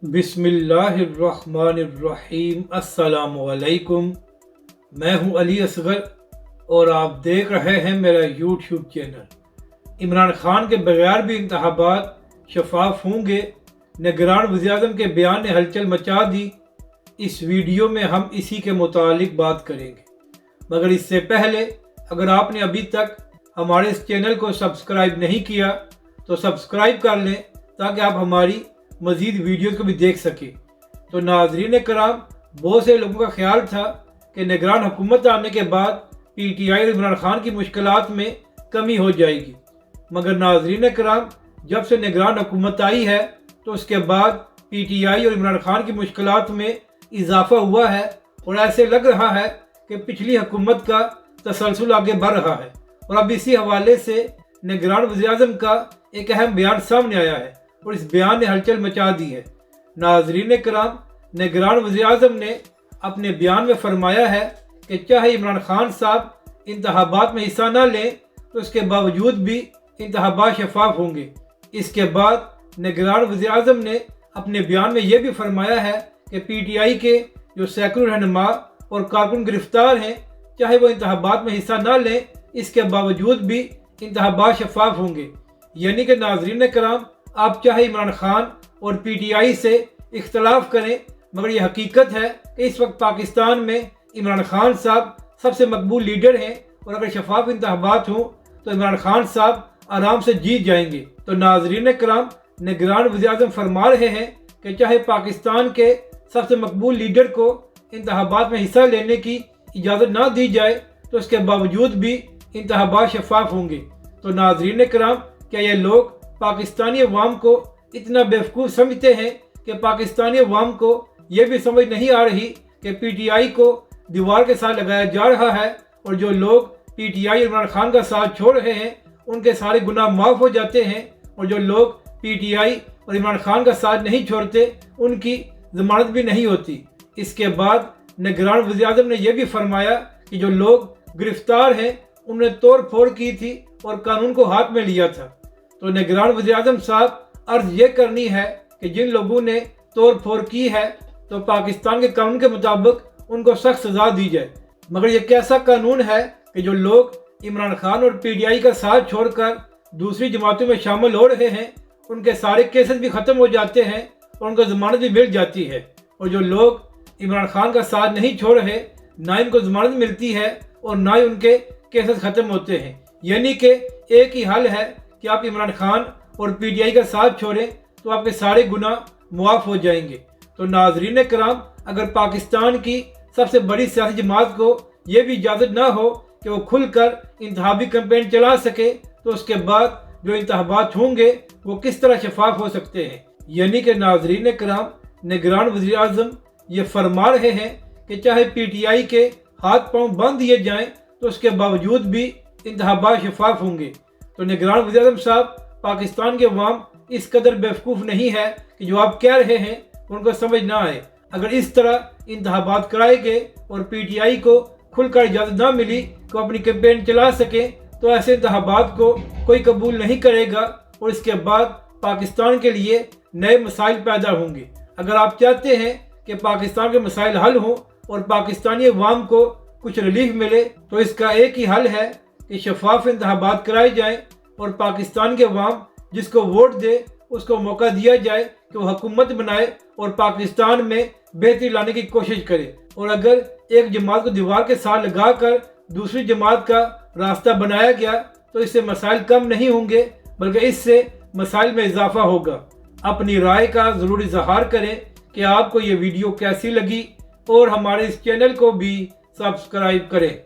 बिस्मिल्लाहिर्रहमानिर्रहीम। अस्सलामुअलैकुम। मैं हूं अली असगर और आप देख रहे हैं मेरा यूट्यूब चैनल। इमरान खान के बगैर भी इंतखाबात शफाफ होंगे, निगरान वज़ीर-ए-आज़म के बयान ने हलचल मचा दी। इस वीडियो में हम इसी के मुतालिक बात करेंगे, मगर इससे पहले अगर आपने अभी तक हमारे इस चैनल को सब्सक्राइब नहीं किया तो सब्सक्राइब कर लें ताकि आप हमारी मज़ीद वीडियोज़ को भी देख सकें। तो नाज़रीन कराम, बहुत से लोगों का ख्याल था कि निगरान हुकूमत आने के बाद PTI और इमरान खान की मुश्किलात में कमी हो जाएगी, मगर नाज़रीन कराम, जब से निगरान हुकूमत आई है तो उसके बाद PTI और इमरान खान की मुश्किलात में इजाफा हुआ है और ऐसे लग रहा है कि पिछली हुकूमत का तसलसल आगे बढ़ रहा है। और अब इसी हवाले से निगरान वज़ीर-ए-आज़म का एक अहम बयान सामने आया है और इस बयान ने हलचल मचा दी है। नाज़रीन कराम, निगरान वज़ीर-ए-आज़म ने अपने बयान में फरमाया है कि चाहे इमरान खान साहब इंतखाबात में हिस्सा न लें तो उसके बावजूद भी इंतखाबात शफाफ होंगे। इसके बाद निगरान वज़ीर-ए-आज़म ने अपने बयान में यह भी फरमाया है कि PTI के जो सैकड़ों रहनुमा और कारकुन गिरफ्तार हैं, चाहे वो इंतखाबात में हिस्सा न लें, इसके बावजूद भी इंतखाबात शफाफ होंगे। यानी कि नाज़रीन कराम, आप चाहे इमरान खान और PTI से इख्तलाफ करें, मगर ये हकीकत है कि इस वक्त पाकिस्तान में इमरान खान साहब सबसे मकबूल लीडर हैं और अगर शफाफ इंतखाबात हों तो इमरान खान साहब आराम से जीत जाएंगे। तो नाज़रीन कराम, निगरान वज़ीर-ए-आज़म फरमा रहे हैं कि चाहे पाकिस्तान के सबसे मकबूल लीडर को इंतखाबात में हिस्सा लेने की इजाज़त ना दी जाए तो उसके बावजूद भी इंतखाबात शफाफ होंगे। तो नाज़रीन कराम, क्या ये लोग पाकिस्तानी अवाम को इतना बेवकूफ़ समझते हैं कि पाकिस्तानी अवाम को यह भी समझ नहीं आ रही कि PTI को दीवार के साथ लगाया जा रहा है और जो लोग PTI इमरान खान का साथ छोड़ रहे हैं उनके सारे गुनाह माफ़ हो जाते हैं और जो लोग PTI और इमरान खान का साथ नहीं छोड़ते उनकी ज़मानत भी नहीं होती। इसके बाद निगरान वज़ीर-ए-आज़म ने यह भी फरमाया कि जो लोग गिरफ्तार हैं उन्होंने तोड़ फोड़ की थी और कानून को हाथ में लिया था। तो निगरान वज़ीर-ए-आज़म साहब, अर्ज़ ये करनी है कि जिन लोगों ने तोड़ फोड़ की है तो पाकिस्तान के कानून के मुताबिक उनको सख्त सज़ा दी जाए। मगर ये कैसा कानून है कि जो लोग इमरान खान और PTI का साथ छोड़कर दूसरी जमातों में शामिल हो रहे हैं उनके सारे केसेस भी ख़त्म हो जाते हैं और उनको ज़मानत भी मिल जाती है, और जो लोग इमरान खान का साथ नहीं छोड़ रहे ना इनको ज़मानत मिलती है और ना ही उनके केसेस ख़त्म होते हैं। यानी कि एक ही हल है कि आप इमरान खान और PTI का साथ छोड़ें तो आपके सारे गुनाह मुआफ़ हो जाएंगे। तो नाज़रीन कराम, अगर पाकिस्तान की सबसे बड़ी सियासी जमात को यह भी इजाज़त ना हो कि वो खुलकर इंतखाबी कैंपेन चला सके तो उसके बाद जो इंतखाबात होंगे वो किस तरह शफाफ हो सकते हैं। यानी कि नाज़रीन कराम, निगरान वज़ीर-ए-आज़म ये फरमा रहे हैं कि चाहे PTI के हाथ पांव बांध दिए जाएं तो उसके बावजूद भी इंतखाबात शफाफ होंगे। तो निगरान वज़ीर-ए-आज़म साहब, पाकिस्तान के अवाम इस कदर बेवकूफ़ नहीं है कि जो आप कह रहे हैं उनको समझ ना आए। अगर इस तरह इंतखाबात कराए गए और PTI को खुलकर इजाज़त ना मिली कि अपनी कैंपेन चला सके तो ऐसे इंतखाबात को कोई कबूल नहीं करेगा और इसके बाद पाकिस्तान के लिए नए मसाइल पैदा होंगे। अगर आप चाहते हैं कि पाकिस्तान के मसाइल हल हों और पाकिस्तानी अवाम को कुछ रिलीफ मिले तो इसका एक ही हल है कि शफाफ इंतखाबात कराए जाएं और पाकिस्तान के अवाम जिसको वोट दे उसको मौका दिया जाए कि वो हुकूमत बनाए और पाकिस्तान में बेहतरी लाने की कोशिश करे। और अगर एक जमात को दीवार के साथ लगाकर दूसरी जमात का रास्ता बनाया गया तो इससे मसाइल कम नहीं होंगे बल्कि इससे मसाइल में इजाफा होगा। अपनी राय का ज़रूर इज़हार करें कि आपको ये वीडियो कैसी लगी और हमारे इस चैनल को भी सब्सक्राइब करें।